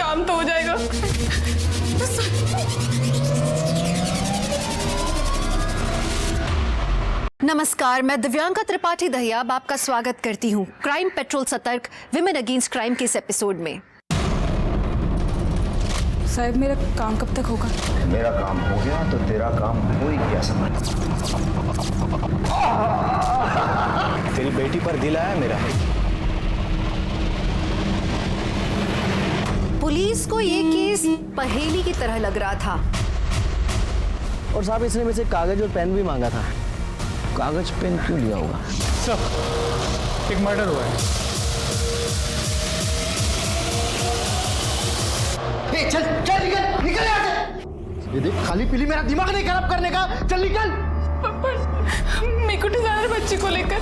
काम तो हो जाएगा। नमस्कार, मैं दिव्यांका त्रिपाठी दहिया अब आपका स्वागत करती हूँ क्राइम पेट्रोल सतर्क विमेन अगेंस्ट क्राइम के इस एपिसोड में। साहब मेरा काम कब तक होगा? मेरा काम हो गया तो तेरा काम हो ही गया समझ। तेरी बेटी पर दिल आया मेरा। पुलिस को ये केस पहेली की तरह लग रहा था। और साहब इसने मुझसे कागज और पेन भी मांगा था। कागज पेन क्यों लिया होगा? सर, एक मर्डर हुआ है। चल चल निकल निकल यहाँ से। ये देख खाली पीली मेरा दिमाग नहीं खराब करने का। चल निकल। मेरे को डिजाइनर बच्ची को लेकर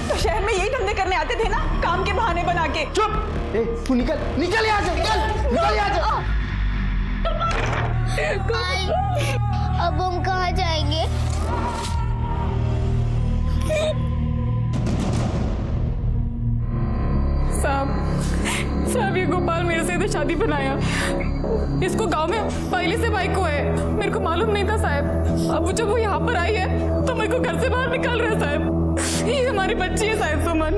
तो शहर में यही धंधे करने आते थे ना, काम के बहाने बना के। चुप। तू निकल निकल यहाँ से। निकल निकल यहाँ से। अब हम कहाँ जाएंगे? साहब ये गोपाल मेरे से तो शादी बनाया। इसको गांव में पहले से बाइक को है, मेरे को मालूम नहीं था साहब। अब जब वो यहाँ पर आई है तो मेरे को घर से बाहर निकाल रहा है साहब। ये हमारी बच्ची है साहब, सुमन।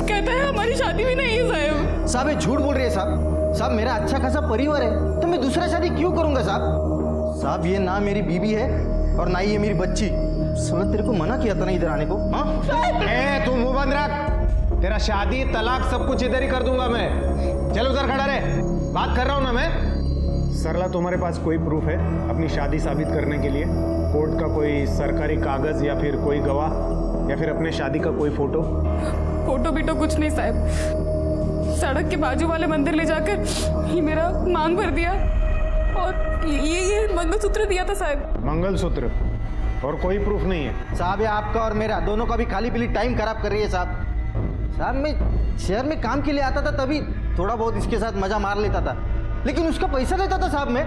कहता है हमारी शादी भी नहीं है साहब। साहब ये झूठ बोल रही है साहब। साहब मेरा अच्छा खासा परिवार है तो मैं दूसरा शादी क्यों करूंगा साहब? साहब ये ना मेरी बीवी है और ना ही ये मेरी बच्ची। सुना तेरे को मना किया था ना इधर आने को। हाँ तू मुंह बंद रख। तेरा शादी तलाक सब कुछ इधर ही कर दूंगा मैं। चल उधर खड़ा रहे, बात कर रहा हूं ना मैं। सरला तुम्हारे पास कोई प्रूफ है अपनी शादी साबित करने के लिए? कोर्ट का कोई सरकारी कागज या फिर कोई गवाह या फिर अपने शादी का कोई फोटो? फोटो बीटो कुछ नहीं साहब। सड़क के बाजू वाले मंदिर ले जाकर ये मेरा मांग भर दिया और ये मंगलसूत्र दिया था साहब। मंगलसूत्र और कोई प्रूफ नहीं है? साहब ये आपका और मेरा दोनों का भी खाली पीली टाइम खराब कर रही है साहब। साहब मैं शहर में काम के लिए आता था तभी थोड़ा बहुत इसके साथ मजा मार लेता था, लेकिन उसका पैसा लेता था साहब मैं।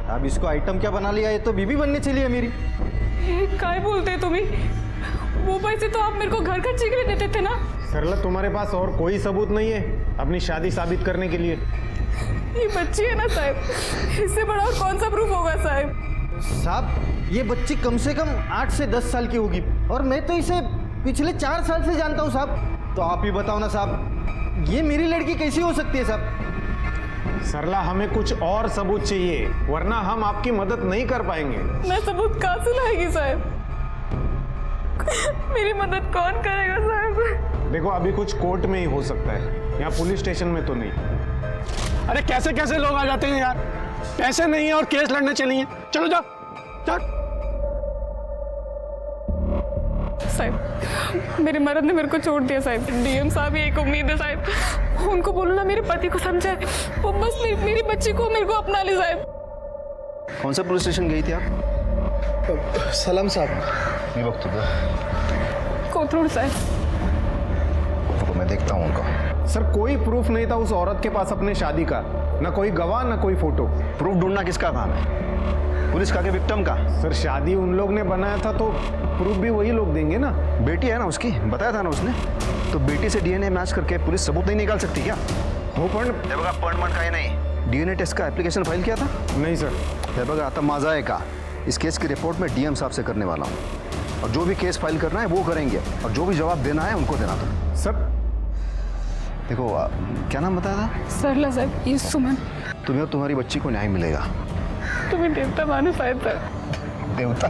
अब इसको आइटम क्या बना लिया, ये तो बीबी बनने चली है मेरी। काय बोलते तुम्ही? वो पैसे तो आप मेरे को घर खर्चे के लिए देते थे ना। सरला तुम्हारे पास और कोई सबूत नहीं है अपनी शादी साबित करने के लिए? ये बच्ची है ना साहब, इससे बड़ा और कौन सा प्रूफ होगा साहब? साहब ये बच्ची कम से कम 8 से 10 साल की होगी और मैं तो इसे पिछले 4 साल से जानता हूँ साहब। तो आप ही बताओ ना साहब, ये मेरी लड़की कैसी हो सकती है साहब? सरला हमें कुछ और सबूत चाहिए वरना हम आपकी मदद नहीं कर पाएंगे। मैं सबूत कहाँ से लाएगी साहब? मेरी मदद कौन करेगा साहब? देखो अभी कुछ कोर्ट में ही हो सकता है, यहाँ पुलिस स्टेशन में तो नहीं। अरे कैसे कैसे लोग आ जाते हैं यार, पैसे नहीं है और केस लड़ने चलिए। चलो जाओ जाओ। साहब मेरे मर्द ने मेरे को छोड़ दिया साहब। डीएम साहब ही एक उम्मीद है साहब, उनको बोलो ना मेरे पति को समझाए, वो बस मेरी बच्ची को मेरे को अपना ले साहब। कौन सा पुलिस स्टेशन गई थी आप? सलाम साहब। ये वक्त कोथरूड साहब। तो मैं देखता हूँ उनका। सर कोई प्रूफ नहीं था उस औरत के पास अपने शादी का, ना कोई गवाह ना कोई फोटो। प्रूफ ढूंढना किसका काम है, पुलिस का कि विक्टिम का? सर शादी उन लोग ने बनाया था तो प्रूफ भी वही लोग देंगे ना। बेटी है ना उसकी, बताया था ना उसने। तो बेटी से डीएनए मैच करके पुलिस सबूत नहीं निकाल सकती क्या? हो पण बघा पण काही नहीं। डीएनए टेस्ट का एप्लीकेशन फाइल किया था? नहीं सर। हे बघा आता माझा आहे का, इस केस की रिपोर्ट में डीएम साहब से करने वाला हूँ और जो भी केस फाइल करना है वो करेंगे और जो भी जवाब देना है उनको देना था। सर देखो क्या नाम बताया था? सरला साहब, ये सुमन। तुम्हें और तुम्हारी बच्ची को न्याय मिलेगा। तुम्हें देवता मानो शायद सर। देवता?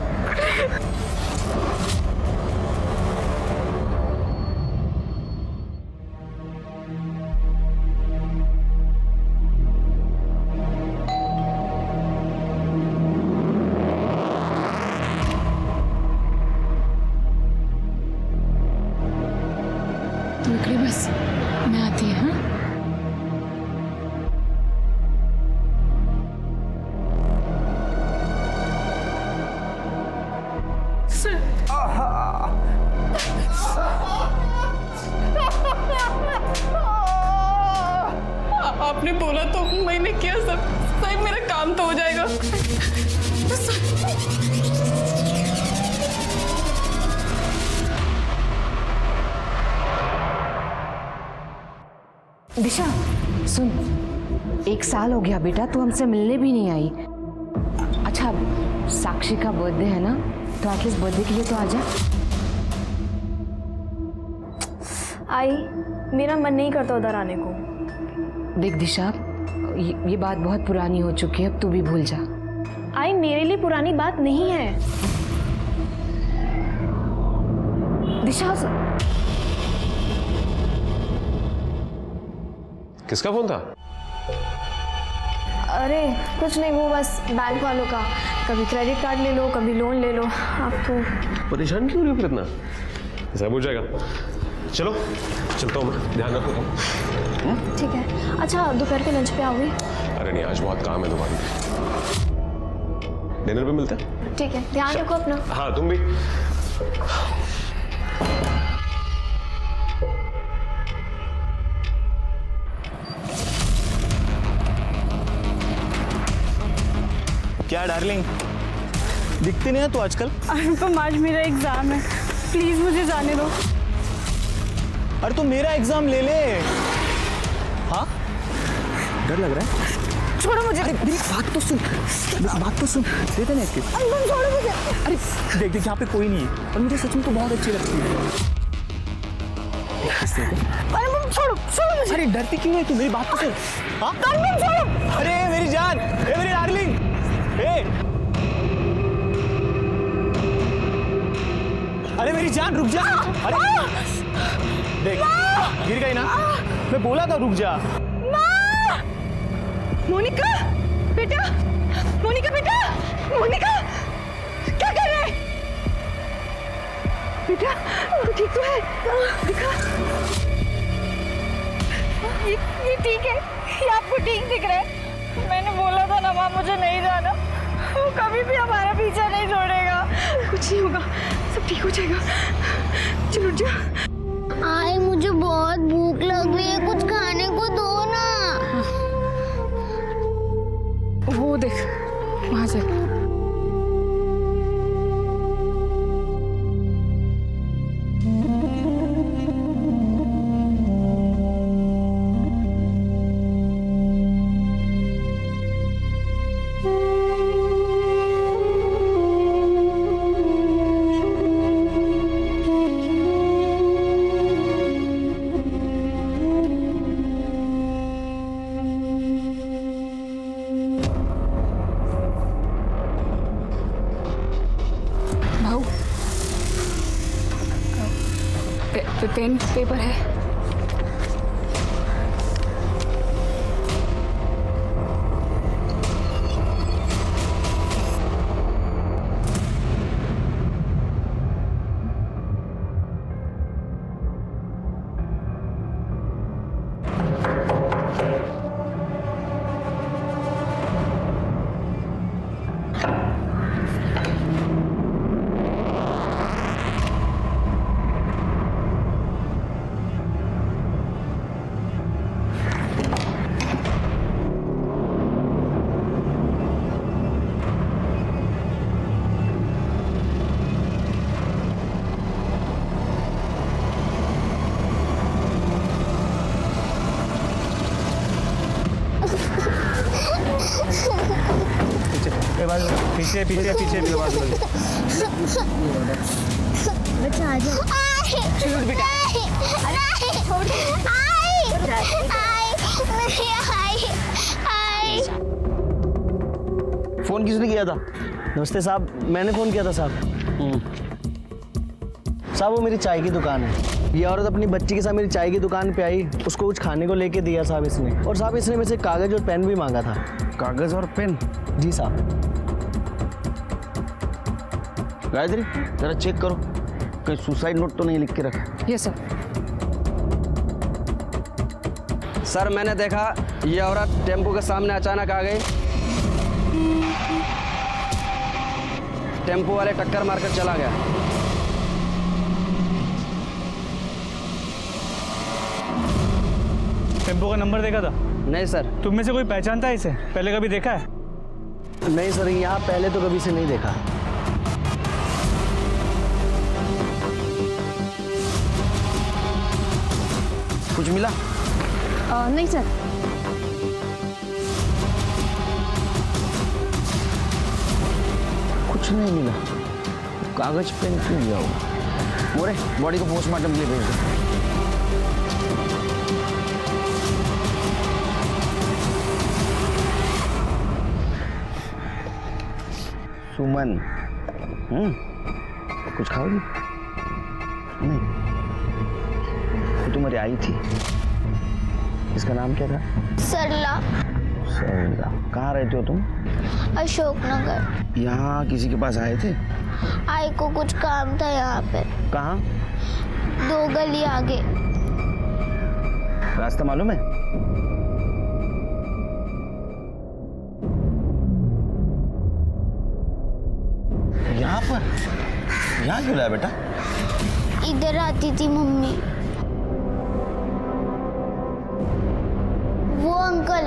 तुम इकडे बस, मैं आती है। हाँ आपने बोला तो मैंने किया सब। साहब मेरा काम तो हो जाएगा। दिशा सुन, 1 साल हो गया बेटा, तू हमसे मिलने भी नहीं आई। अच्छा साक्षी का बर्थडे है ना, तो एटलीस्ट बर्थडे के लिए तो आजा। आई, मेरा मन नहीं करता उधर आने को। देख दिशा, ये बात बहुत पुरानी हो चुकी है, अब तू भी भूल जा। आई, मेरे लिए पुरानी बात नहीं है। दिशा किसका फोन था? अरे कुछ नहीं, वो बस बैंक वालों का। कभी क्रेडिट कार्ड ले लो, कभी लोन ले लो। आप तो परेशान क्यों रही हो फिर इतना? सब हो जाएगा। चलो चलता हूँ मैं, ध्यान रखो तुम। ठीक है। अच्छा दोपहर के लंच पे आओगे? अरे नहीं, आज बहुत काम है तुम्हारी। डिनर पे मिलते हैं। ठीक है, ध्यान रखो अपना। हाँ तुम भी। क्या डार्लिंग, दिखती नहीं है तू आजकल? अनुपम, आज मेरा एग्जाम है, प्लीज मुझे जाने दो। अरे तू मेरा एग्जाम ले ले। हाँ, डर लग रहा है? छोड़ो मुझे। अरे मेरी बात तो सुन, बात तो सुन, देते ना इसके। अनुपम छोड़ो मुझे। अरे देख देख, यहाँ पे कोई नहीं है और मुझे सच में तो बहुत अच्छी लगती है। अनुपम छोड़ो, छोड़ो मुझे। अरे डरती क्यों है तू? मेरी बात तो सुन। हाँ? अनुपम छोड़ो। अरे मेरी जान, ए मेरी डार्लिंग, अरे मेरी जान रुक जा। अरे देख, गिर गई ना, मैं बोला था रुक जा। मोनिका बेटा, मोनिका बेटा, मोनिका क्या कर रहे हैं बेटा? तू ठीक तो है? दिखा, ये ठीक है, ये आपको ठीक दिख रहा है? मैंने बोला था ना माँ, मुझे नहीं जाना। वो कभी भी हमारा पीछा नहीं छोड़ेगा। कुछ नहीं होगा, सब ठीक हो जाएगा। चलो जा। आई, मुझे बहुत भूख लग रही है, कुछ खाने को दो ना। वो देख वहां से। पेन पेपर है। पीछे पीछे पीछे बचा जा। बेटा फोन किसने किया था? नमस्ते साहब, मैंने फोन किया था साहब। साहब वो मेरी चाय की दुकान है। ये औरत अपनी बच्ची के साथ मेरी चाय की दुकान पे आई, उसको कुछ खाने को लेके दिया साहब इसने। और साहब इसने मेरे से कागज और पेन भी मांगा था। कागज और पेन? जी साहब। गायत्री जरा चेक करो, कहीं सुसाइड नोट तो नहीं लिख के रखा? Yes sir. सर मैंने देखा ये औरत टेम्पो के सामने अचानक आ गई, टेम्पो वाले टक्कर मारकर चला गया। टेम्पो का नंबर देखा था? नहीं सर। तुम में से कोई पहचानता है इसे? पहले कभी देखा है? नहीं सर, यहाँ पहले तो कभी से नहीं देखा। कुछ मिला? नहीं सर। कुछ नहीं मिला। कागज पेन क्यों लिया होगा? मोरे, बॉडी को पोस्टमार्टम के लिए भेज दो। सुमन, कुछ खाओगी? नहीं, तो तुम्हारी आई थी, इसका नाम क्या था? सरला। सरला। कहाँ रहते हो तुम? अशोकनगर। यहाँ किसी के पास आए थे? आई को कुछ काम था यहाँ पे। कहाँ? 2 गली आगे। रास्ता मालूम है? यहाँ पर? यहाँ क्यों लाया बेटा? इधर आती थी मम्मी। वो अंकल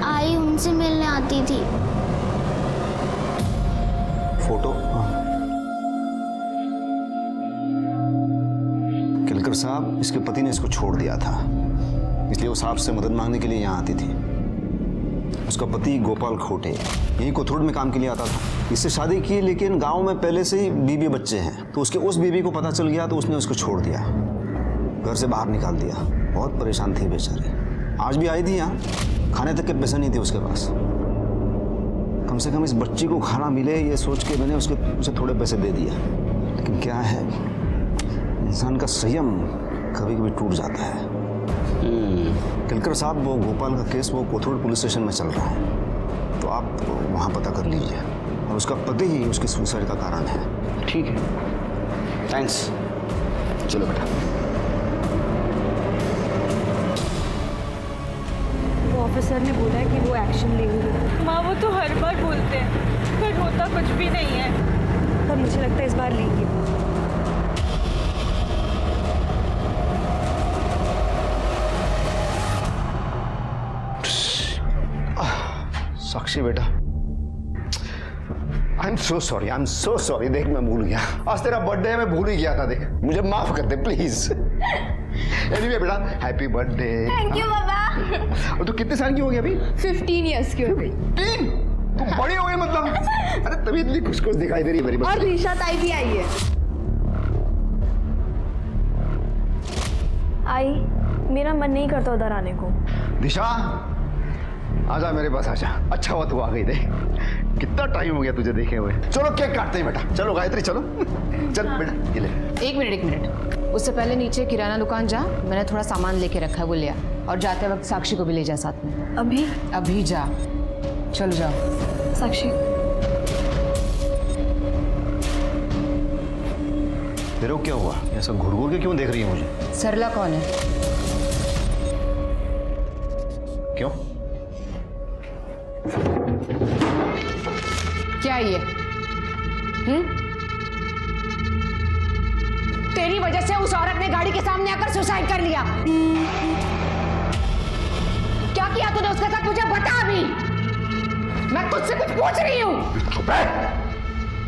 आई उनसे मिलने आती थी। फोटो? केलकर साहब, इसके पति ने इसको छोड़ दिया था, इसलिए वो साहब से मदद मांगने के लिए यहाँ आती थी। उसका पति गोपाल खोटे यहीं कोथरूड में काम के लिए आता था। इससे शादी की, लेकिन गांव में पहले से ही बीवी बच्चे हैं, तो उसके उस बीवी को पता चल गया तो उसने उसको छोड़ दिया, घर से बाहर निकाल दिया। बहुत परेशान थी बेचारी। आज भी आई थी यहाँ, खाने तक के पैसे नहीं थे उसके पास। कम से कम इस बच्ची को खाना मिले ये सोच के मैंने उसे थोड़े पैसे दे दिए। लेकिन क्या है, इंसान का संयम कभी कभी टूट जाता है। केलकर साहब, वो गोपाल का केस वो कोथरूड पुलिस स्टेशन में चल रहा है, तो आप वहाँ पता कर लीजिए। और उसका पति ही उसकी सुसाइड का कारण है। ठीक है, थैंक्स। चलो बेटा। वो ऑफिसर ने बोला है कि वो एक्शन लेंगे। माँ, वो तो हर बार बोलते हैं पर होता कुछ भी नहीं है। पर मुझे लगता है इस बार लेंगे। साक्षी बेटा, आई एम सो सॉरी। देख, मैं भूल गया, आज तेरा बर्थडे है, मैं भूल ही गया था। देख, मुझे माफ कर दे प्लीज। एनीवे बेटा, हैप्पी बर्थडे। थैंक यू बाबा। और तू कितने साल की हो गई अभी? 15 इयर्स की हो गई। 15? तू बड़ी हो गई मतलब? अरे तभी इतनी खुश खुश दिखाई दे रही है मेरी बच्ची। और दिशा ताई भी आई है। आई, मेरा मन नहीं करता उधर आने को। दिशा, आजा मेरे पास, आजा। अच्छा हुआ तू आ गई। देख, कितना टाइम हो गया तुझे देखे हुए। चलो केक काटते हैं बेटा। चलो गायत्री, चलो चल बेटा, ये ले। एक मिनट, उससे पहले नीचे किराना दुकान जा, मैंने थोड़ा सामान लेके रखा है, वो ले आ। और जाते वक्त साक्षी को भी ले जा साथ में। अभी जा, चलो जाओ। साक्षी, तेरे को क्या हुआ? ऐसा घूर घूर के क्यों देख रही है मुझे? सरला कौन है? क्यों? क्या ये? तेरी वजह से उस औरत ने गाड़ी के सामने आकर सुसाइड कर लिया। क्या किया तूने उसके साथ, मुझे बता अभी। मैं तुझसे कुछ पूछ रही हूँ। चुप है।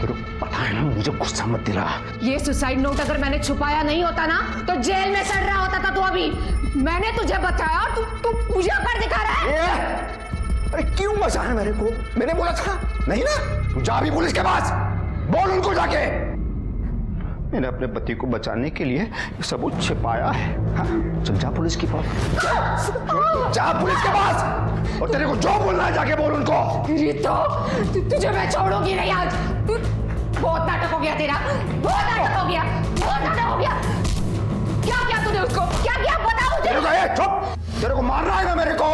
तेरे को पता है ना, मुझे गुस्सा मत दिला। ये सुसाइड नोट अगर मैंने छुपाया नहीं होता ना, तो जेल में सड़ रहा होता था तू अभी। मैंने तुझे बताया और तू पूजा कर दिखा रहा है। अरे क्यों बचाया मेरे को? मैंने बोला था नहीं ना? तू जा भी पुलिस के पास, बोल उनको जाके। मैंने अपने पति को बचाने के लिए ये सबूत छिपाया है। हाँ? चल जा पुलिस के पास, जा पुलिस के पास, और तेरे को जो बोलना है जाके बोल उनको। तुझे मैं छोड़ूंगी नहीं आज। बहुत नाटक हो गया तेरा, बहुत नाटक हो गया, बहुत नाटक हो गया। क्या किया तूने उसको? क्या किया बता मुझे। चुप, तेरे को मारना है ना मेरे को?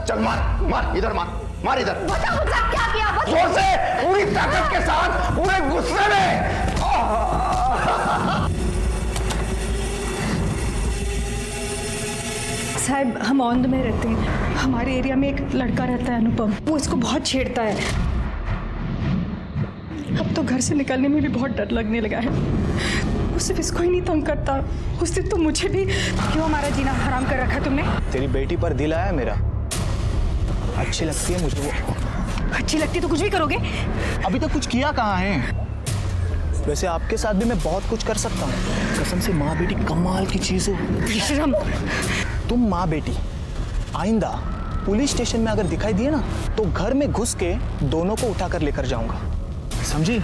चल मार, इधर मार इधर। बता मुझे क्या किया? जोर से, पूरी ताकत के साथ, पूरे गुस्से में। साहब, हम औंध में रहते हैं। हमारे एरिया में एक लड़का रहता है अनुपम, वो इसको बहुत छेड़ता है। अब तो घर से निकलने में भी बहुत डर लगने लगा है। वो सिर्फ इसको ही नहीं तंग करता, उस दिन तो मुझे भी। क्यों हमारा जीना हराम कर रखा तुमने? तेरी बेटी पर दिल आया मेरा, अच्छी लगती है मुझे वो। अच्छी लगती तो कुछ भी करोगे। अभी तक कुछ किया कहाँ है? वैसे आपके साथ भी मैं बहुत कुछ कर सकता हूँ। कसम से माँ बेटी कमाल की चीज़ है। विक्रम, तुम माँ बेटी आइंदा पुलिस स्टेशन में अगर दिखाई दिए ना तो घर में घुस के दोनों को उठाकर लेकर जाऊंगा, समझी?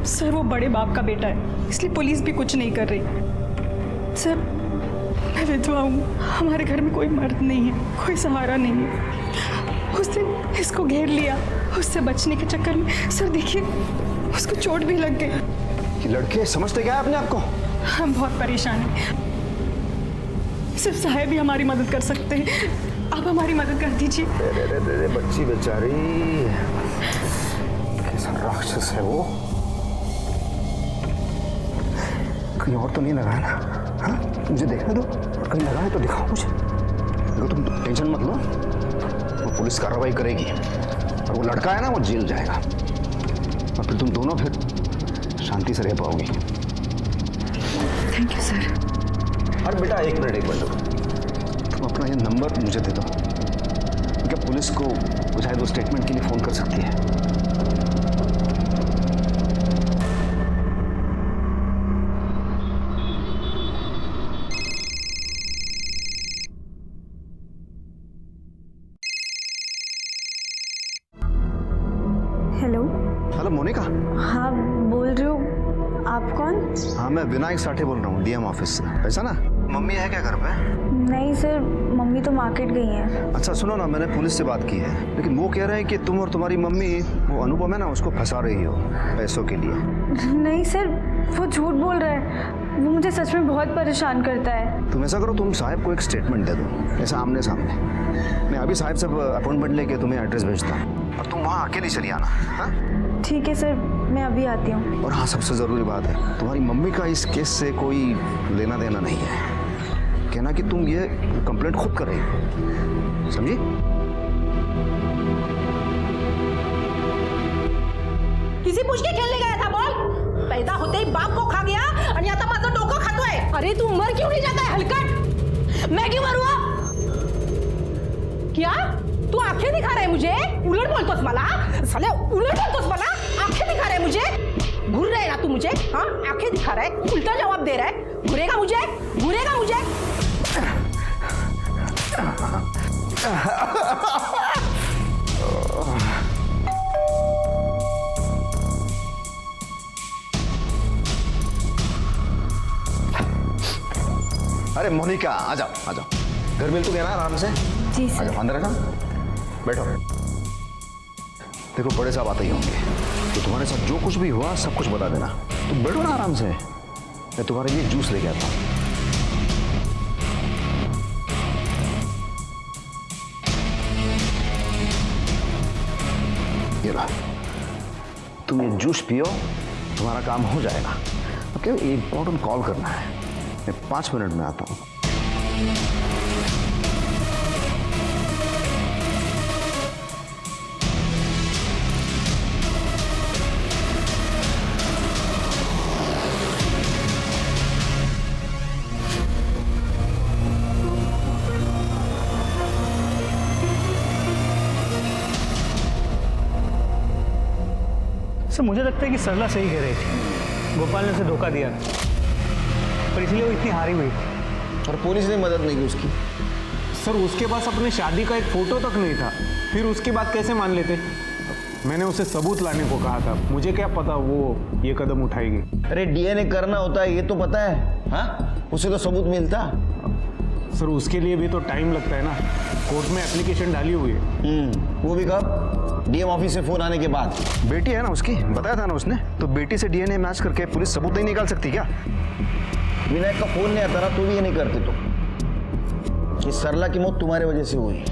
सर वो बड़े बाप का बेटा है, इसलिए पुलिस भी कुछ नहीं कर रही। सर मैं विधवा हूँ, हमारे घर में कोई मर्द नहीं है, कोई सहारा नहीं है। उस दिन इसको घेर लिया, उससे बचने के चक्कर में सर देखिए उसको चोट भी लग गई। कि लड़के समझते क्या है अपने आप को? हम बहुत परेशान हैं, सिर्फ साहेब ही हमारी मदद कर सकते हैं। आप हमारी मदद कर दीजिए। अरे बच्ची बेचारी, कैसा राक्षस है वो। कहीं और तो नहीं लगा है ना? हाँ, मुझे देखने दो, कहीं लगा है तो दिखाओ मुझे। देखो तुम टेंशन मत लो, वो पुलिस कार्रवाई करेगी और वो लड़का है ना वो जेल जाएगा और फिर तुम दोनों फिर शांति से रह पाओगी। Thank you sir. और बेटा एक मिनट तुम अपना ये नंबर मुझे दे दो, क्या पुलिस को शायद वो स्टेटमेंट के लिए फोन कर सकती है। हेलो। हेलो मोनिका। हाँ बोल रहे हो, आप कौन? हाँ मैं विनायक साठे बोल रहा हूँ डीएम ऑफिस से। ऐसा ना, मम्मी है क्या घर पे? नहीं सर, मम्मी तो मार्केट गई हैं। अच्छा सुनो ना, मैंने पुलिस से बात की है, लेकिन वो कह रहे हैं कि तुम और तुम्हारी मम्मी वो अनुपम है ना उसको फंसा रही हो पैसों के लिए। नहीं सर, वो झूठ बोल रहा है, वो मुझे सच में बहुत परेशान करता है। तुम ऐसा करो, तुम साहब को एक स्टेटमेंट दे दो ऐसा आमने सामने। मैं अभी साहब से अपॉइंटमेंट लेके तुम्हें एड्रेस भेजता हूँ और तुम वहाँ अकेली चली आना। हाँ ठीक है सर, मैं अभी आती हूँ। और हाँ सबसे ज़रूरी बात है, तुम्हारी मम्मी का इस केस से कोई लेना देना नहीं है। कहना कि तुम ये कंप्लेंट खुद कर रही हो, समझी? किसी पूछ के खेलने गया था बोल? पैदा होते ही बाप को खा गया आणि आता माझं डोकं खातोय। अरे तू मर क्यों नहीं जाता है हलकट? मैं क्यों मरू? क्या तू आंखें दिखा रहा है मुझे? उलट बोलतोस मला? साले उलट बोलतोस मला? आंखें दिखा रहा है मुझे? घूर रहा है ना तू मुझे? हाँ आंखें दिखा रहा है, उल्टा जवाब दे रहा है। घूरेगा मुझे? घूरेगा मुझे? अरे मोनिका आ जाओ आ जाओ, घर मिल तो गया ना आराम से? जी सर। आ जाओ, अंदर आ जाओ, बैठो। देखो बड़े साहब आते ही होंगे तो तुम्हारे साथ जो कुछ भी हुआ सब कुछ बता देना। तुम बैठो ना आराम से, मैं तुम्हारे लिए जूस लेके आता हूँ। ये लो, तुम ये जूस पियो, तुम्हारा काम हो जाएगा। ओके, इंपॉर्टेंट कॉल करना है, मैं 5 मिनट में आता हूँ। सर मुझे लगता है कि सरला सही कह रही थी, गोपाल ने उसे धोखा दिया पर इसलिए वो इतनी हारी हुई और पुलिस ने मदद नहीं की उसकी। सर उसके पास अपने शादी का एक फोटो तक नहीं था, फिर उसकी बात कैसे मान लेते? मैंने उसे सबूत लाने को कहा था, मुझे क्या पता वो ये कदम उठाएगी। अरे डीएनए करना होता है ये तो पता है। हाँ उसे तो सबूत मिलता। सर उसके लिए भी तो टाइम लगता है ना, कोर्ट में एप्लीकेशन डाली हुई है। वो भी कब? डीएम ऑफिस से फोन आने के बाद। बेटी है ना उसकी, बताया था ना उसने, तो बेटी से डीएनए मैच करके पुलिस सबूत नहीं निकाल सकती क्या? विनायक का फोन नहीं आता ना तो भी ये नहीं करते तो। कि सरला की मौत तुम्हारे वजह से हुई,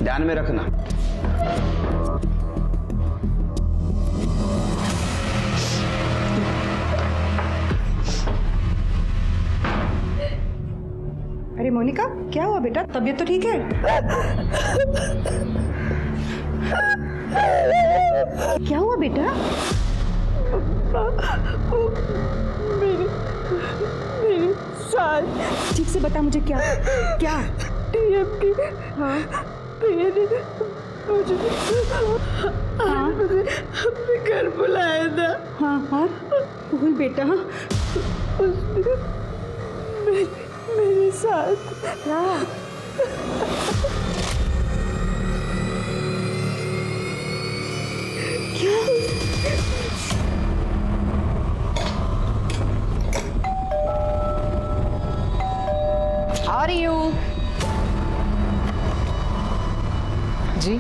ध्यान में रखना। अरे मोनिका, क्या हुआ बेटा? तबीयत तो ठीक है? क्या हुआ बेटा? मेरी साल। ठीक से बता मुझे, क्या क्या? डीएम की। हाँ मुझे अपने घर बुलाया था। हाँ हाँ बोल बेटा। उसने मेरे साथ How are you? जी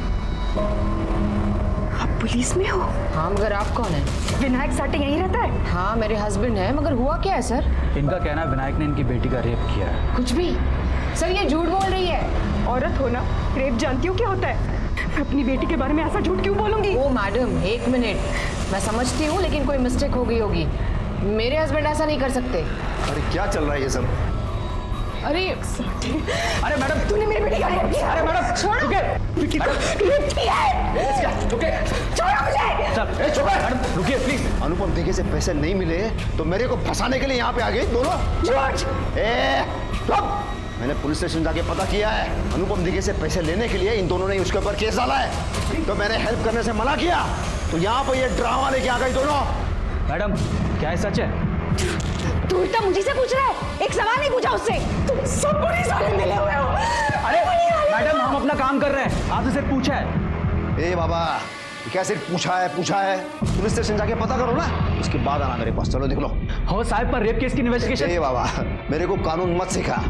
आप पुलिस में हो? हाँ, मगर आप कौन है? विनायक साटे यहीं रहता है? हाँ, मेरे हस्बैंड है, मगर हुआ क्या है सर? इनका कहना है विनायक ने इनकी बेटी का रेप किया है। कुछ भी सर, ये झूठ बोल रही है। औरत हो ना, रेप जानती हो क्या होता है? मैं अपनी बेटी के बारे में ऐसा झूठ क्यों बोलूंगी? ओ मैडम, एक मिनट, मैं समझती हूँ लेकिन कोई मिस्टेक हो गई होगी। मेरे हस्बैंड ऐसा नहीं कर सकते। अरे क्या चल रहा है ये सब? अरे मैडम, तूने मेरी बेटी का रेप किया। अरे मैडम छोड़ो। रेप किया है। छोड़ो मुझे। चुप है मैडम, रुकिए प्लीज। अनुपम दिघे से पैसे नहीं मिले तो मेरे को फंसाने के लिए यहाँ पे आ गए दोनों। मैंने पुलिस स्टेशन जाके पता किया है, अनुपम दिघे से पैसे लेने के लिए इन दोनों ने उसके ऊपर केस डाला है। तो मैंने हेल्प करने से मना किया, तो यहाँ पे ये ड्रामा लेके आ गई दोनों। मैडम क्या है सच है? तू उल्टा मुझे से पूछ रहा है? एक सवाल नहीं पूछा उससे। तुम सब पुलिस वाले मिले हुए हो। अरे मैडम हम अपना काम कर रहे हैं, आपसे सिर्फ पूछा है। ए बाबा, क्या सिर्फ पूछा है? पुलिस स्टेशन जाके पता करो ना, उसके बाद आना मेरे पास। चलो देख लो। हो साहब, पर रेप केस की इन्वेस्टिगेशन। ए बाबा, मेरे को कानून मत सिखा।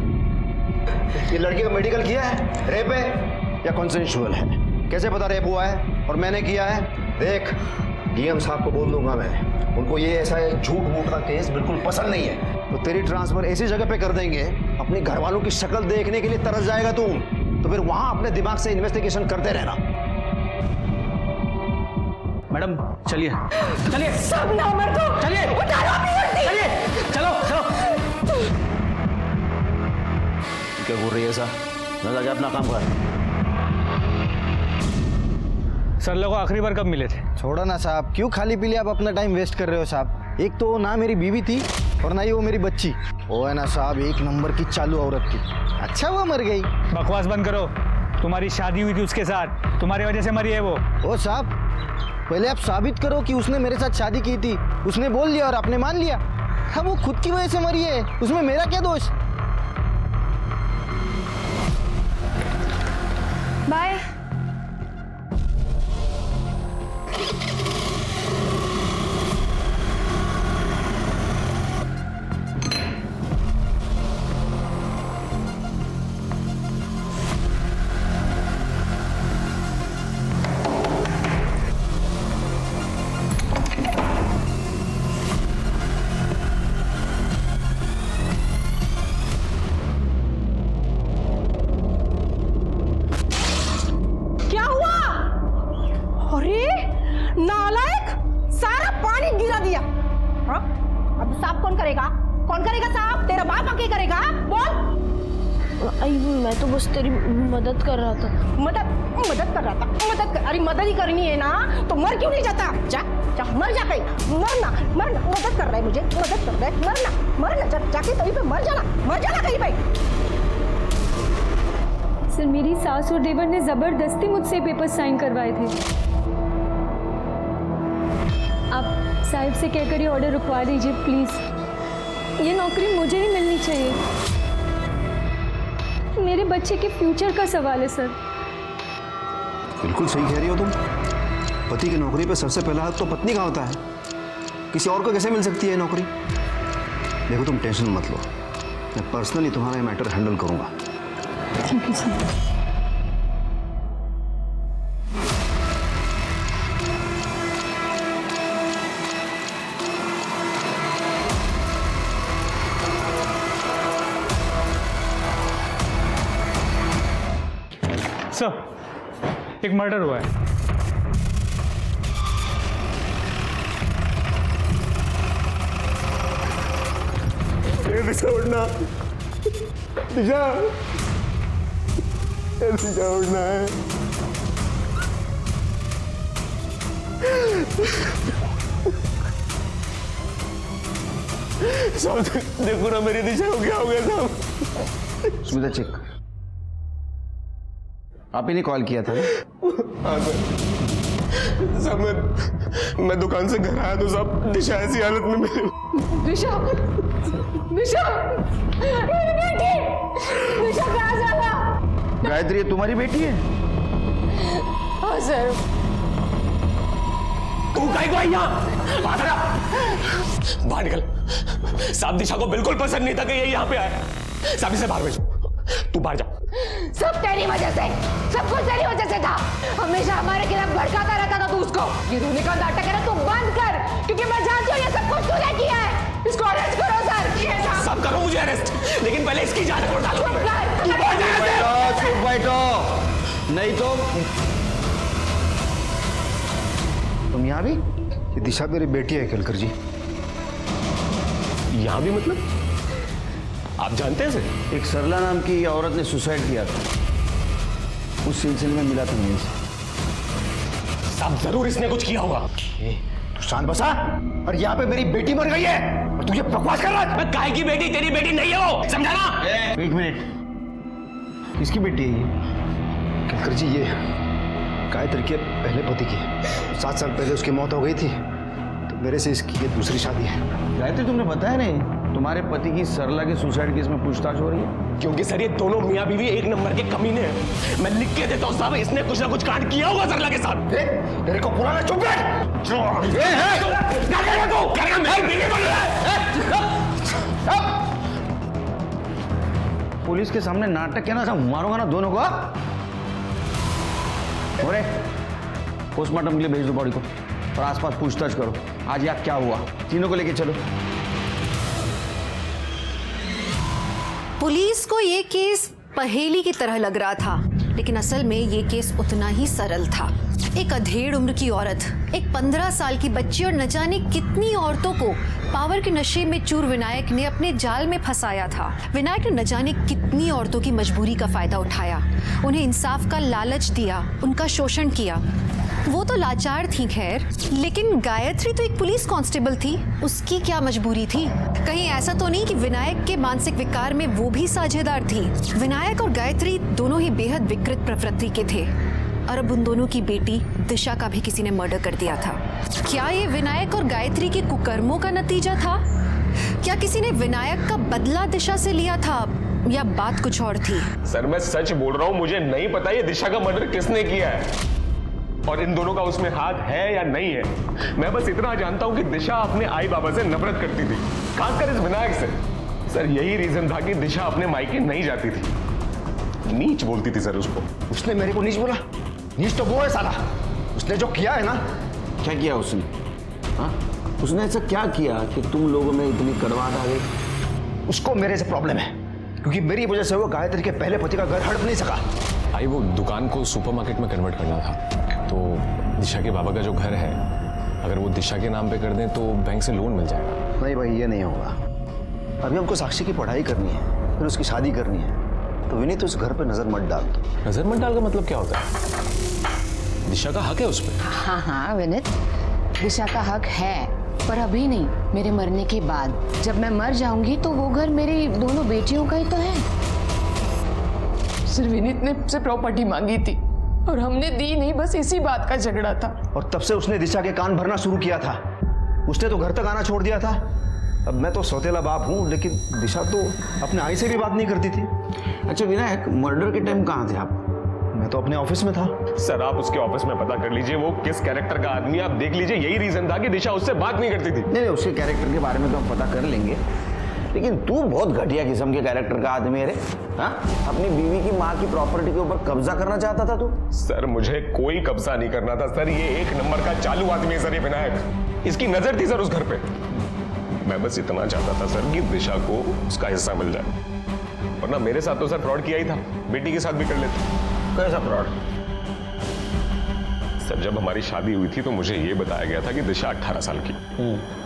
ये लड़की का मेडिकल किया है, रेप है या कॉन्सेंशुअल है? कैसे पता रेप हुआ है और मैंने किया है? देख, डीएम साहब को बोल दूंगा मैं, उनको ये ऐसा झूठ मूठ का केस बिल्कुल पसंद नहीं है। तो तेरी ट्रांसफर ऐसी जगह पे कर देंगे, अपने घर वालों की शक्ल देखने के लिए तरस जाएगा तू। तो फिर वहां अपने दिमाग से इन्वेस्टिगेशन करते रहना। मैडम चलिए चलिए, सब नामर्द हो। चलिए उतारो अपनी वर्दी। चलिए, चलो चलो। क्या बोल रही है ऐसा? ना जाके अपना काम कर। सर लोगों आखिरी बार कब मिले थे? छोड़ो ना साहब, क्यों खाली पीली आप अपना टाइम वेस्ट कर रहे हो साहब? एक तो ना मेरी बीवी थी और ना ही वो मेरी बच्ची। वो है ना साहब, एक नंबर की चालू औरत थी। अच्छा वो मर गई। बकवास बंद करो। तुम्हारी शादी हुई थी उसके साथ, तुम्हारी वजह से मरी है वो। ओ साहब, पहले आप साबित करो कि उसने मेरे साथ शादी की थी। उसने बोल लिया और आपने मान लिया। हाँ, वो खुद की वजह से मरी है, उसमें मेरा क्या दोष? बाय। नालायक, सारा पानी गिरा दिया। हाँ, अब साफ कौन करेगा? कौन करेगा साफ? तेरा बाप आके करेगा? बोल। आई मैं तो बस तेरी मदद कर रहा था। मदद कर रहा था? अरे मदद ही करनी है ना, तो मर क्यों नहीं जाता? जा मर जा कहीं। मरना मदद कर रहा है मुझे, मदद कर रहा है। मरना जाके कहीं पे मर जाना कहीं पे। सर मेरी सास और देवर ने जबरदस्ती मुझसे पेपर साइन करवाए थे। आप साहिब से कहकर ये ऑर्डर रुकवा दीजिए प्लीज। ये नौकरी मुझे ही मिलनी चाहिए। मेरे बच्चे के फ्यूचर का सवाल है सर। बिल्कुल सही कह रही हो तुम। पति की नौकरी पे सबसे पहला हक तो पत्नी का होता है। किसी और को कैसे मिल सकती है नौकरी? देखो तुम टेंशन मत लो, मैं पर्सनली तुम्हारा ये मैटर हैंडल करूंगा। ठीक है सर। सर, एक मर्डर हुआ है। दिशा उड़ना, दिशा उड़ना है। देखो ना मेरी दिशा को क्या हो गया साहब। सुविधा चेक। आप ही ने कॉल किया था ना? साहब मैं दुकान से घर आया तो साहब दिशा ऐसी हालत में मिली। दिशा, दिशा, मेरी बेटी, दिशा कहाँ चला? गायत्री ये तुम्हारी बेटी है? हाँ सर। तू काहे को आई यहाँ? बाहर निकल। साहब दिशा को बिल्कुल पसंद नहीं था कि ये यहाँ पे आया। साहब इसे बाहर भेजो। तू बाहर जा। सब तेरी वजह से, सब कुछ तेरी वजह से था। हमेशा हमारे खिलाफ भड़काता रहता था तू उसको। ये रोने का नाटक है ना तू बंद कर, क्योंकि मैं जानती हूँ ये सब कुछ तूने किया है। इसको अरेस्ट करो सर। सब करो मुझे अरेस्ट, लेकिन पहले इसकी जान को डालो। चुप बैठो, नहीं तो तुम यहाँ भी? ये दिशा मेरी बेटी है केलकर जी। यहाँ भी मतलब? आप जानते हैं इसे? एक सरला नाम की औरत ने सुसाइड किया था, उस सिलसिले में मिला था मेरे से। साहब जरूर इसने कुछ किया होगा। तू शांत बसा। और यहाँ पे मेरी बेटी मर गई है और तुझे बकवास कर रहा है। काहे की बेटी? तेरी बेटी नहीं है वो, समझा ना? एक मिनट, किसकी बेटी है ये? केलकर जी ये गायत्री के पहले पति की 7 साल पहले उसकी मौत हो गई थी, तो मेरे से इसकी ये दूसरी शादी है। गायत्री तुमने बताया नहीं तुम्हारे पति की सरला के सुसाइड केस में पूछताछ हो रही है? क्योंकि सर ये दोनों मियाँ बीवी एक नंबर के कमीने हैं। मैं लिख के देता हूँ साहब, इसने कुछ ना कुछ कांड किया होगा सरला के साथ। तेरे को पुराना चुप पुलिस के सामने नाटक क्या ना, सब मारूंगा ना दोनों को। अरे पोस्टमार्टम के लिए भेज दो बॉडी को और आसपास पूछताछ करो। आज यहाँ क्या हुआ, तीनों को लेके चलो। पुलिस को ये केस पहेली की तरह लग रहा था, लेकिन असल में ये केस उतना ही सरल था। एक अधेड़ उम्र की औरत, एक 15 साल की बच्ची और न जाने कितनी औरतों को पावर के नशे में चूर विनायक ने अपने जाल में फंसाया था। विनायक ने न जाने कितनी औरतों की मजबूरी का फायदा उठाया, उन्हें इंसाफ का लालच दिया, उनका शोषण किया। वो तो लाचार थी खैर, लेकिन गायत्री तो एक पुलिस कांस्टेबल थी, उसकी क्या मजबूरी थी? कहीं ऐसा तो नहीं कि विनायक के मानसिक विकार में वो भी साझेदार थी? विनायक और गायत्री दोनों ही बेहद विकृत प्रवृत्ति के थे और अब उन दोनों की बेटी दिशा का भी किसी ने मर्डर कर दिया था। क्या ये विनायक और गायत्री के कुकर्मों का नतीजा था? क्या किसी ने विनायक का बदला दिशा से लिया था या बात कुछ और थी? सर मैं सच बोल रहा हूँ, मुझे नहीं पता ये दिशा का मर्डर किसने किया है और इन दोनों का उसमें हाथ है या नहीं है। मैं बस इतना जानता हूँ कि दिशा अपने आई बाबा से नफरत करती थी, खासकर इस विनायक से। सर यही रीजन था कि दिशा अपने मायके नहीं जाती थी। नीच बोलती थी सर उसको। उसने मेरे को नीच बोला? नीच तो वो है साला, उसने जो किया है ना। क्या किया उसने? हाँ, उसने ऐसा क्या किया कि तुम लोगों में इतनी कड़वाहट आ गई? उसको मेरे से प्रॉब्लम है, क्योंकि मेरी वजह से वो गायत्री के पहले पति का घर हड़प नहीं सका। आई वो दुकान को सुपरमार्केट में कन्वर्ट करना था, तो दिशा के बाबा का जो घर है, अगर वो दिशा के नाम पे कर दें तो बैंक से लोन मिल जाएगा। नहीं भाई, ये नहीं होगा। अभी हमको साक्षी की पढ़ाई करनी है, फिर उसकी शादी करनी है, तो विनीत उस घर पे नजर मत डाल। नजर मत डाल का मतलब क्या होता है? दिशा का हक है उस पर। हाँ हाँ विनीत, दिशा का हक है, पर अभी नहीं, मेरे मरने के बाद। जब मैं मर जाऊंगी तो वो घर मेरी दोनों बेटियों का ही तो है। सिर्फ विनीत ने मुझसे प्रॉपर्टी मांगी थी और हमने दी नहीं, बस इसी बात का झगड़ा था। और तब से उसने दिशा के कान भरना शुरू किया था। उसने तो घर तक आना छोड़ दिया था। अब मैं तो सौतेला बाप हूँ, लेकिन दिशा तो अपने आई से भी बात नहीं करती थी। अच्छा विनायक, मर्डर के टाइम कहाँ थे आप? मैं तो अपने ऑफिस में था। सर आप उसके ऑफिस में पता कर लीजिए वो किस कैरेक्टर का आदमी है, आप देख लीजिए। यही रीजन था कि दिशा उससे बात नहीं करती थी। नहीं, उसके कैरेक्टर के बारे में तो हम पता कर लेंगे, लेकिन तू बहुत घटिया किस्म के कैरेक्टर का आदमी है रे। हाँ, अपनी बीवी की माँ की प्रॉपर्टी के ऊपर कब्जा करना चाहता था तू? सर मुझे कोई कब्जा नहीं करना था सर, ये एक नंबर का चालू आदमी है सर ये विनायक। इसकी नजर थी सर उस घर पे। मैं बस इतना चाहता था सर कि दिशा को उसका हिस्सा मिल जाए, वरना मेरे साथ तो सर फ्रॉड किया ही था, बेटी के साथ भी कर लेते। कैसा फ्रॉड? सर जब हमारी शादी हुई थी तो मुझे ये बताया गया था कि दिशा 18 साल की,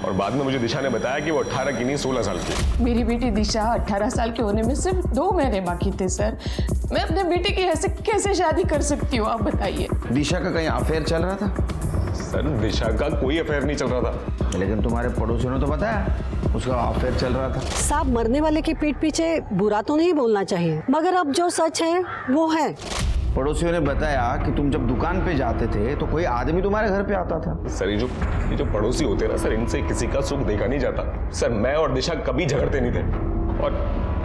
और बाद में मुझे दिशा ने बताया कि वो 18 की नहीं 16 साल की। मेरी बेटी दिशा 18 साल के होने में सिर्फ 2 महीने बाकी थे सर। मैं अपने बेटे की ऐसे कैसे शादी कर सकती हूँ, आप बताइए। दिशा का कहीं अफेयर चल रहा था? सर दिशा का कोई अफेयर नहीं चल रहा था। लेकिन तुम्हारे पड़ोसियों ने तो बताया उसका अफेयर चल रहा था। साहब, मरने वाले की पीठ पीछे बुरा तो नहीं बोलना चाहिए, मगर अब जो सच है वो है। पड़ोसियों ने बताया कि तुम जब दुकान पे जाते थे तो कोई आदमी तुम्हारे घर पे आता था। सर ये जो पड़ोसी होते हैं ना सर, इनसे किसी का सुख देखा नहीं जाता सर। मैं और दिशा कभी झगड़ते नहीं थे, और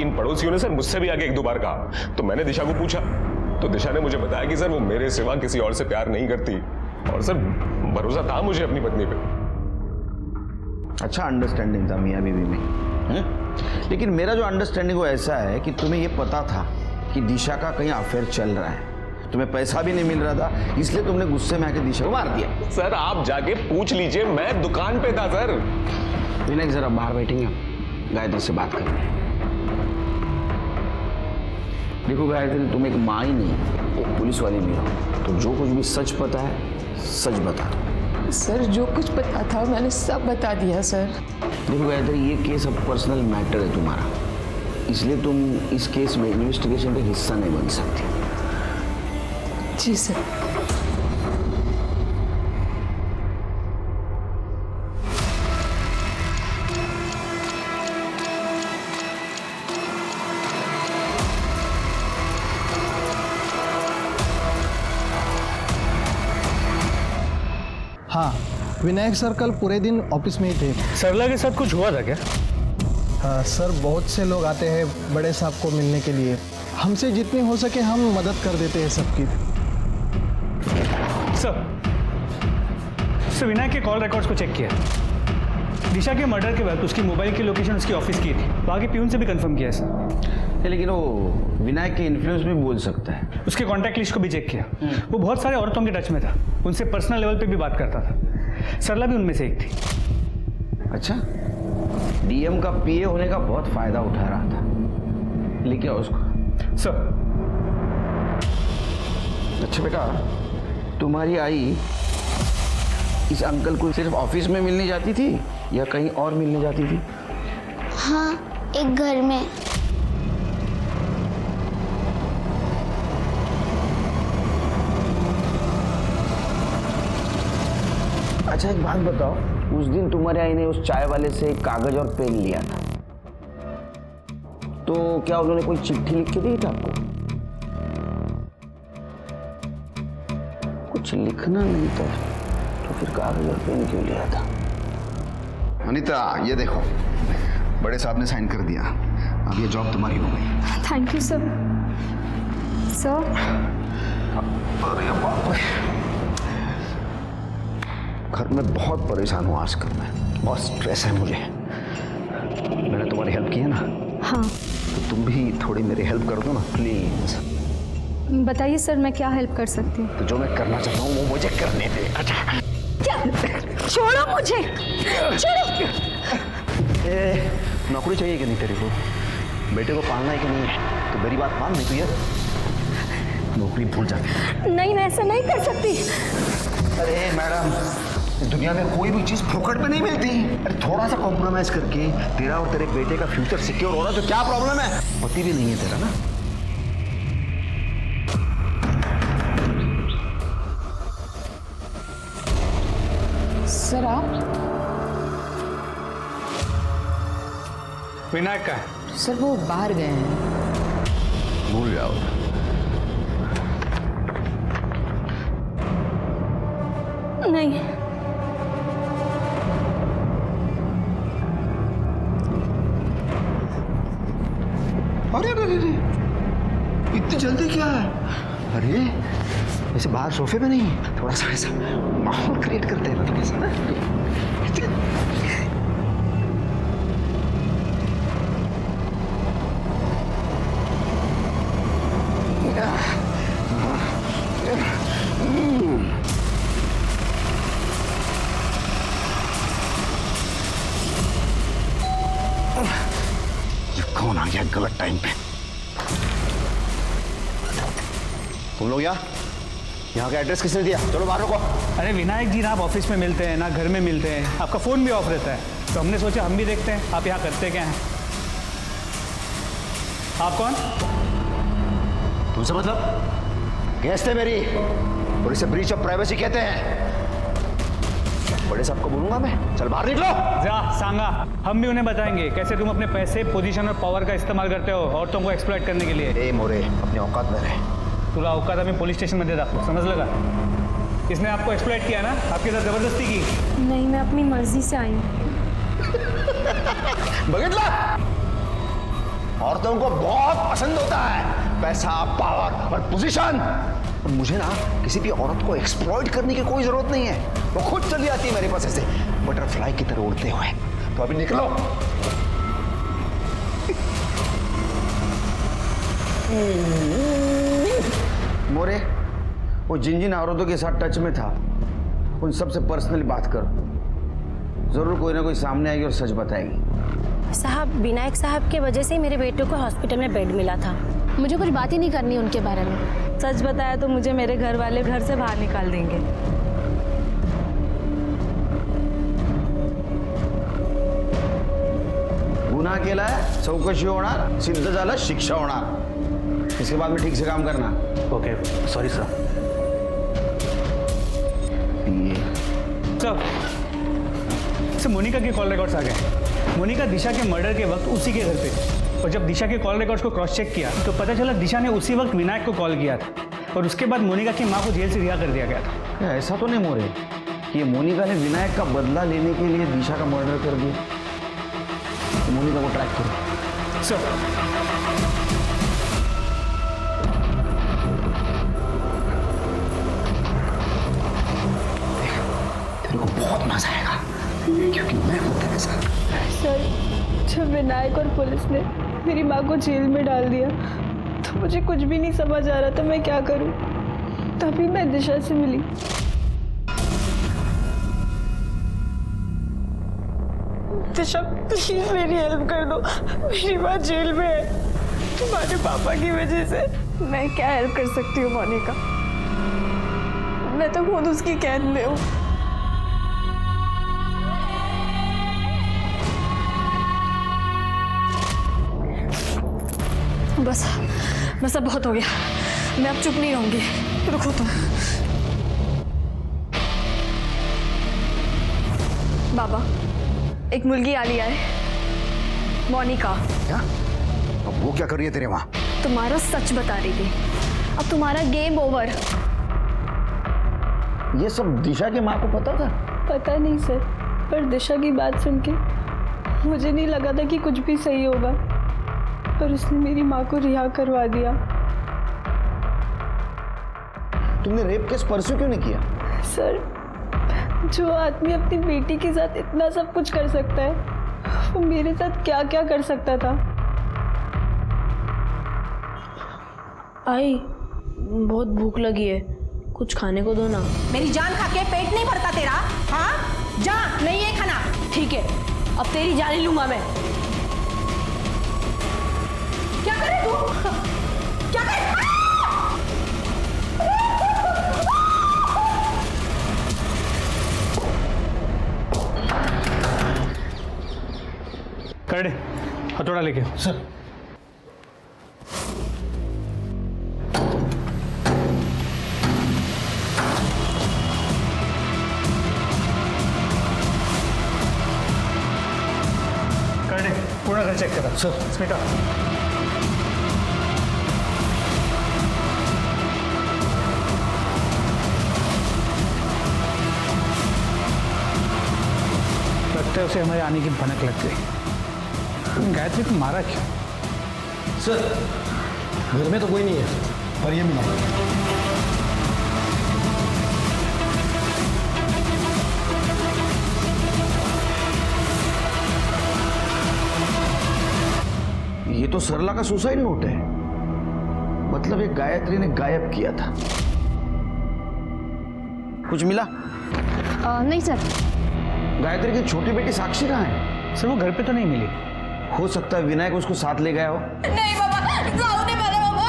इन पड़ोसियों ने सर मुझसे भी आगे 1-2 बार कहा। तो मैंने दिशा को पूछा तो दिशा ने मुझे बताया कि सर वो मेरे सिवा किसी और से प्यार नहीं करती, और सर भरोसा था मुझे अपनी पत्नी पे। अच्छा अंडरस्टैंडिंग था मियां बीवी में। लेकिन मेरा जो अंडरस्टैंडिंग वो ऐसा है कि तुम्हें ये पता था कि दिशा का कहीं अफेयर चल रहा है, तुम्हें पैसा भी नहीं मिल रहा था, इसलिए तुमने गुस्से में आके दिशा को मार दिया। सर आप जाके पूछ लीजिए, मैं दुकान पे था सर। विनायक जरा बाहर बैठेंगे, गायत्री से बात करनी है। देखो गायत्री, तुम एक माँ ही नहीं, एक पुलिस वाली भी हो, तो जो कुछ भी सच पता है सच बता। सर जो कुछ पता था मैंने सब बता दिया सर। देखो गायत्री, ये केस अब पर्सनल मैटर है तुम्हारा, इसलिए तुम इस केस में इन्वेस्टिगेशन का हिस्सा नहीं बन सकती। जी सर। हाँ, विनायक सर कल पूरे दिन ऑफिस में ही थे। सरला के साथ कुछ हुआ था क्या? हाँ सर, बहुत से लोग आते हैं बड़े साहब को मिलने के लिए। हमसे जितनी हो सके हम मदद कर देते हैं सबकी। सर विनायक के कॉल रिकॉर्ड्स को चेक किया। दिशा के मर्डर के वक्त उसकी मोबाइल की लोकेशन उसकी ऑफिस की थी, वहाँ के प्यून से भी कंफर्म किया सर। लेकिन वो विनायक के इन्फ्लुएंस भी बोल सकता है। उसके कॉन्टैक्ट लिस्ट को भी चेक किया, वो बहुत सारे औरतों के टच में था, उनसे पर्सनल लेवल पे भी बात करता था। सरला भी उनमें से एक थी। अच्छा, डीएम का पीए होने का बहुत फायदा उठा रहा था, लेकिन उसको सर। अच्छा बेटा, तुम्हारी आई इस अंकल को सिर्फ ऑफिस में मिलने जाती थी या कहीं और मिलने जाती थी? हाँ, एक घर में। अच्छा एक बात बताओ, उस दिन तुम्हारे आई ने उस चाय वाले से कागज और पेन लिया था, तो क्या उन्होंने कोई चिट्ठी लिख के दी थी आपको? कुछ लिखना नहीं था तो फिर कागज और पेन क्यों लिया था? अनीता, ये देखो, बड़े साहब ने साइन कर दिया, अब ये जॉब तुम्हारी हो गई। Thank you sir. सर अरे बाप रे, घर में बहुत परेशान हूँ आजकल मैं, बहुत स्ट्रेस है मुझे। मैंने तुम्हारी हेल्प की है ना? हाँ। तो तुम भी थोड़ी मेरी हेल्प कर दो ना प्लीज। बताइए सर, मैं क्या हेल्प कर सकती हूँ? तो जो मैं करना चाहता हूँ वो मुझे करने दे। अच्छा छोड़ो मुझे, छोड़ो। नौकरी चाहिए कि नहीं तेरे को? बेटे को पालना है कि नहीं? तो मेरी बात मान, नहीं तो यार नौकरी भूल जाती। नहीं, मैं ऐसा नहीं कर सकती। अरे मैडम, दुनिया में कोई भी चीज फोकट में नहीं मिलती। अरे थोड़ा सा कॉम्प्रोमाइज करके तेरा और तेरे बेटे का फ्यूचर सिक्योर हो रहा तो क्या प्रॉब्लम है? पति भी नहीं है तेरा ना? सर आप? विनायक का है सर, वो बाहर गए हैं। भूल जाओ। नहीं। अरे इतनी जल्दी क्या है? अरे ऐसे बाहर सोफे पे नहीं, थोड़ा सा ऐसा माहौल क्रिएट करते हैं ना, थोड़ा सा ना। ये कौन आ गया गलत टाइम पे? तुम लोग यहाँ का एड्रेस किसने दिया? चलो बाहर रुको। अरे विनायक जी ना आप ऑफिस में मिलते हैं ना घर में मिलते हैं, आपका फोन भी ऑफ रहता है, तो हमने सोचा हम भी देखते हैं आप यहाँ करते क्या हैं। आप कौन? तुमसे मतलब? गेस्ट है मेरी, और इसे ब्रीच ऑफ प्राइवेसी कहते हैं। बड़े साहब को बोलूंगा मैं, चल बाहर निकलो। जा सांगा, हम भी उन्हें बताएंगे कैसे तुम अपने पैसे, पोजीशन और पावर का इस्तेमाल करते हो औरतों को एक्सप्लॉइट करने के लिए। ए मोरे, अपने औकात में रहे। तुला औकात आम्ही पोलीस स्टेशनमध्ये दाखवू, समजलं का? इसने आपको एक्सप्लॉइट किया ना, आपके साथ जबरदस्ती की? नहीं, मैं अपनी मर्जी से आई हूँ। बघितला, औरतों को बहुत पसंद होता है पैसा, पावर और पोजीशन। और मुझे ना किसी भी औरत को एक्सप्लॉइट करने की कोई जरूरत नहीं है, वो खुद चली आती है मेरे पास ऐसे बटरफ्लाई की तरह उड़ते हुए। तो अभी निकलो। मोरे, वो जिन जिन औरतों के साथ टच में था उन सबसे पर्सनली बात करो, जरूर कोई ना कोई सामने आएगी और सच बताएगी। साहब, विनायक साहब के वजह से मेरे बेटे को हॉस्पिटल में बेड मिला था। मुझे कुछ बात ही नहीं करनी उनके बारे में। सच बताया तो मुझे मेरे घर वाले घर से बाहर निकाल देंगे। गुन्हा केलाय, चौकशी होणार, सिद्ध झालं शिक्षा होणार। इसके बाद में ठीक से काम करना। Okay, sorry sir. Sir, Monika के कॉल रिकॉर्ड्स आ गए। मोनिका दिशा के मर्डर के वक्त उसी के घर पे थी, और जब दिशा के कॉल रिकॉर्ड्स को क्रॉस चेक किया तो पता चला दिशा ने उसी वक्त विनायक को कॉल किया था, और उसके बाद मोनिका की मां को जेल से रिहा कर दिया गया था। ऐसा तो नहीं मोरे कि ये मोनिका ने विनायक का बदला लेने के लिए दिशा का मर्डर कर दिया। तो मोनिका को ट्रैक करो। सर, तेरे को बहुत मजा आएगा क्योंकि मैं हूं तेरे साथ। सर, जब विनायक और पुलिस ने मेरी माँ को जेल में डाल दिया तो मुझे कुछ भी नहीं समझ आ रहा था मैं क्या करूं। तभी मैं दिशा से मिली। दिशा, प्लीज मेरी हेल्प कर दो। मेरी माँ जेल में है तुम्हारे पापा की वजह से। मैं क्या हेल्प कर सकती हूँ मोनिका? मैं तो खुद उसकी कैद में हूँ। बस बस, अब बहुत हो गया। मैं अब चुप नहीं रहूंगी। रुको तुम। बाबा, एक मुलगी आलिया है, मोनिका। क्या? अब वो क्या कर रही है तेरे वहां? तुम्हारा सच बता रही थी। अब तुम्हारा गेम ओवर। ये सब दिशा की माँ को पता था? पता नहीं सर, पर दिशा की बात सुन के मुझे नहीं लगा था कि कुछ भी सही होगा, पर उसने मेरी माँ को रिहा करवा दिया। तुमने रेप केस परस्यू क्यों नहीं किया? सर, जो आदमी अपनी बेटी के साथ इतना सब कुछ कर सकता है, वो मेरे साथ क्या क्या कर सकता था। आई, बहुत भूख लगी है, कुछ खाने को दो ना। मेरी जान खा के पेट नहीं भरता तेरा? हाँ, जा, नहीं है खाना। ठीक है, अब तेरी जान ही लूंगा मैं। क्या करे तू? क्या करे? कर दे, हथौड़ा लेके। सर, कर दे, पूरा घर चेक करा। सर, स्मिता। लगता है उसे हमारे आने की भनक लग गई। गायत्री को मारा क्यों? सर, घर में तो कोई नहीं है, पर ये मिला। ये तो सरला का सुसाइड नोट है। मतलब ये गायत्री ने गायब किया था। कुछ मिला? नहीं सर। गायत्री की छोटी बेटी साक्षी कहाँ है? सर, वो घर पे तो नहीं मिली। हो सकता है विनायक उसको साथ ले गया हो। नहीं बाबा, जाओ नहीं वाला बाबा।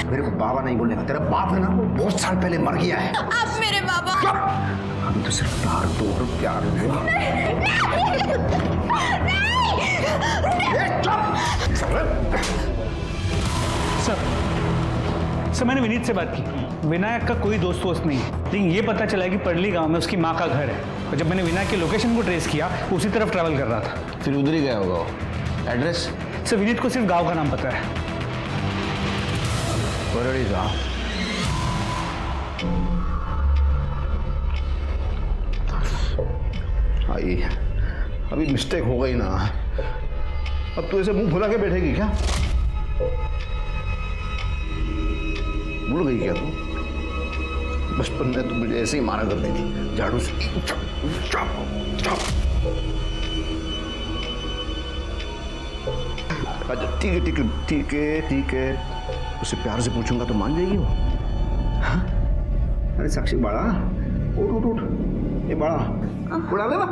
मेरे को बाबा नहीं बोलने का। तेरा बाप है ना, वो बहुत साल पहले मर गया है। आप मेरे बाबा। अभी तो सिर्फ प्यार दो और प्यार हुआ। सर, मैंने विनीत से बात की। विनायक का कोई दोस्त वोस्त नहीं है, लेकिन ये पता चला कि पड़ली गांव में उसकी माँ का घर है, और जब मैंने विनायक के लोकेशन को ट्रेस किया, उसी तरफ ट्रैवल कर रहा था। फिर उधर ही गया होगा वो। एड्रेस? सर, विनीत को सिर्फ गांव का नाम पता है। परड़ी का आई, अभी मिस्टेक हो गई ना, अब तू ऐसे मुंह फुला के बैठेगी क्या? भूल गई क्या तू? बचपन में तू मुझे ऐसे ही मारा करती थी, झाड़ू से। अच्छा ठीक है ठीक है ठीक है ठीक है, उसे प्यार से पूछूंगा तो मान जाएगी वो। हाँ? अरे साक्षी बाड़ा, उठ उठ उठ, ये बाड़ा उड़ा ले ना।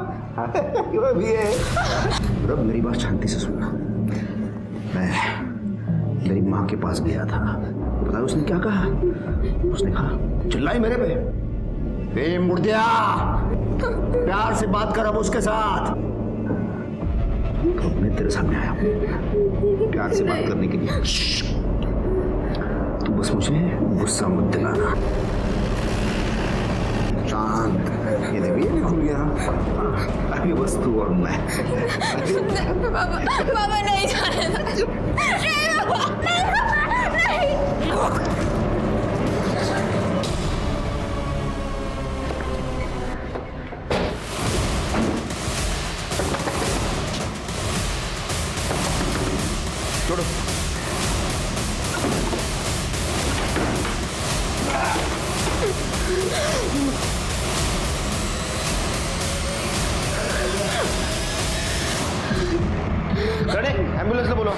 भी है। अब मेरी बात शांति से सुनना। मैं मेरी माँ के पास गया था, पता है उसने क्या कहा? उसने कहा चिल्लाई मेरे पे, मुर्दिया प्यार से बात कर अब उसके साथ। तो मैं तेरे सामने आया हूँ प्यार से बात करने के लिए। तू बस मुझे गुस्सा मत दिलाना। शांत, ये देखिए ये खुल गया। अभी बस तू और मैं। बाबा नहीं जाने दो। नहीं बाबा, नहीं। छोड़ो। खड़े, एम्बुलेंस को बोलो।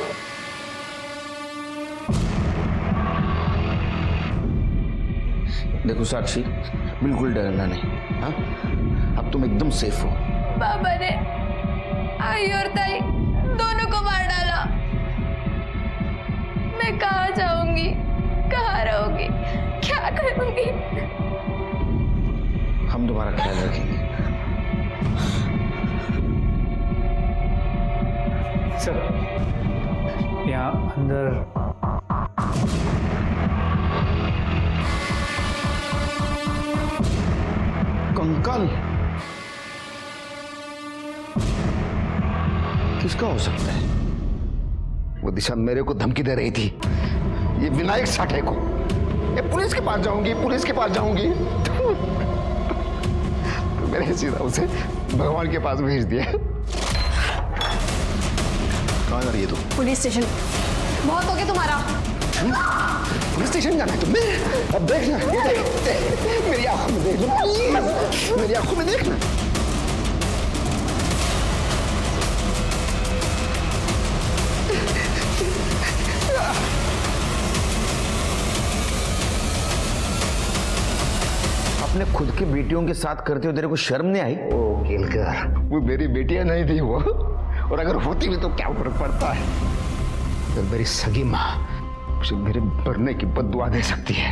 देखो साक्षी, बिल्कुल डरना नहीं। हाँ, अब तुम एकदम सेफ हो। बाबा ने आई और ताई दोनों को मार डाला। मैं कहाँ जाऊंगी, कहाँ रहूंगी, क्या करूंगी? हम तुम्हारा ख्याल रखेंगे। सर, यहाँ अंदर कंकाल किसका हो सकता है? वो दिशा मेरे को धमकी दे रही थी, ये विनायक साठे को। ये पुलिस के पास जाऊंगी, पुलिस के पास जाऊंगी। तो मैंने सीधा उसे भगवान के पास भेज दिया। कहाँ जा रही है तू? Police station. बहुत हो गया तुम्हारा। पुलिस स्टेशन जाना है तुम्हें? अब देखना, ये देख, मेरी आंखों में देखना, प्लीज मेरी आंखों में देखना। अपने खुद की बेटियों के साथ करते हो, तेरे को शर्म नहीं आई? ओ केलकर, वो मेरी बेटियां नहीं थी वो, और अगर होती भी तो क्या फर्क पड़ता है? तो मेरी सगी माँ उसे मेरे मरने की बद्दुआ दे सकती है,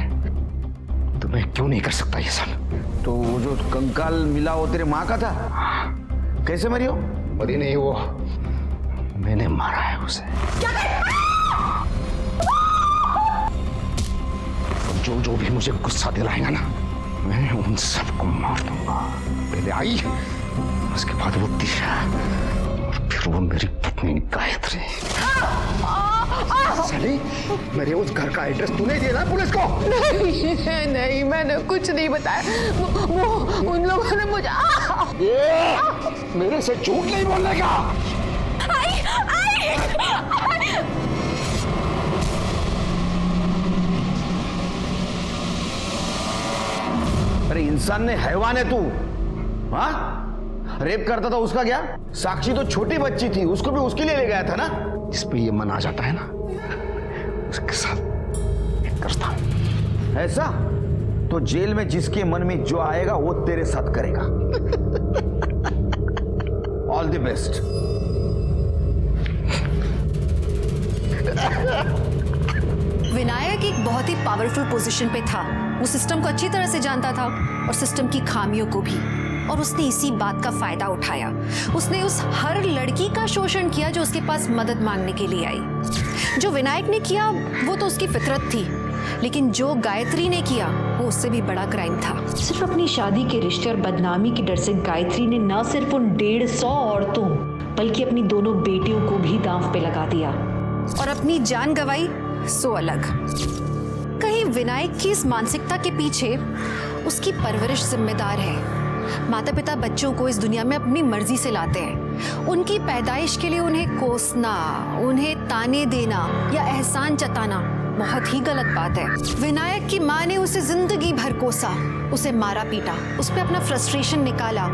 तो मैं क्यों नहीं कर सकता ये सब? तो वो जो कंकाल मिला वो तेरे माँ का था? कैसे मरी हो? मरी नहीं वो, मैंने मारा है उसे। जो भी मुझे गुस्सा दिलाएगा ना, मैं उन सबको मार दूंगा। पहले आई, उसके बाद वो दिशा, और फिर वो मेरी पत्नी गायत्री। साली, मेरे उस घर का एड्रेस तूने दिया ना पुलिस को? नहीं नहीं, मैंने कुछ नहीं बताया। वो उन लोगों ने मुझे मेरे से झूठ नहीं बोलने का। अरे इंसान ने हैवान है तू। हाँ, रेप करता था उसका क्या? साक्षी तो छोटी बच्ची थी, उसको भी उसके लिए ले गया था ना। जिस पे ये मन आ जाता है ना, उसके साथ करता हूं। ऐसा तो जेल में जिसके मन में जो आएगा वो तेरे साथ करेगा। All the best. विनायक एक बहुत ही पावरफुल पोजीशन पे था। वो सिस्टम को अच्छी तरह से जानता था और सिस्टम की खामियों को भी, और उसने इसी बात का फायदा उठाया। उसने उस हर लड़की का शोषण किया जो उसके पास मदद मांगने के लिए आई। जो विनायक ने किया वो तो उसकी फितरत थी, लेकिन जो गायत्री ने किया वो उससे भी बड़ा क्राइम था। सिर्फ अपनी शादी के रिश्ते और बदनामी के डर से गायत्री ने न सिर्फ उन 150 औरतों बल्कि अपनी दोनों बेटियों को भी दांव पे लगा दिया और अपनी जान गंवाई सो अलग। कहीं विनायक की इस मानसिकता के पीछे उसकी परवरिश जिम्मेदार है। माता पिता बच्चों को इस दुनिया में अपनी मर्जी से लाते हैं। उनकी पैदाइश के लिए उन्हें कोसना, उन्हें ताने देना या एहसान जताना बहुत ही गलत बात है। विनायक की माँ ने उसे जिंदगी भर कोसा, उसे मारा पीटा, उस पर अपना फ्रस्ट्रेशन निकाला।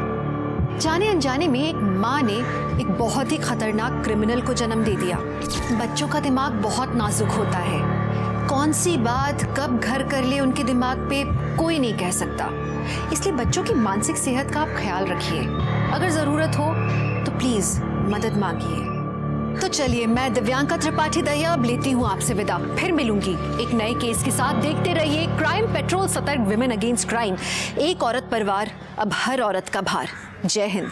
जाने अनजाने में एक माँ ने एक बहुत ही खतरनाक क्रिमिनल को जन्म दे दिया। बच्चों का दिमाग बहुत नाजुक होता है, कौन सी बात कब घर कर ले उनके दिमाग पे कोई नहीं कह सकता। इसलिए बच्चों की मानसिक सेहत का आप ख्याल रखिए। अगर ज़रूरत हो तो प्लीज़ मदद मांगिए। तो चलिए, मैं दिव्यांका त्रिपाठी दहिया अब लेती हूँ आपसे विदा। फिर मिलूंगी एक नए केस के साथ। देखते रहिए क्राइम पेट्रोल, सतर्क, विमेन अगेंस्ट क्राइम। एक औरत परिवार, अब हर औरत का भार। जय हिंद।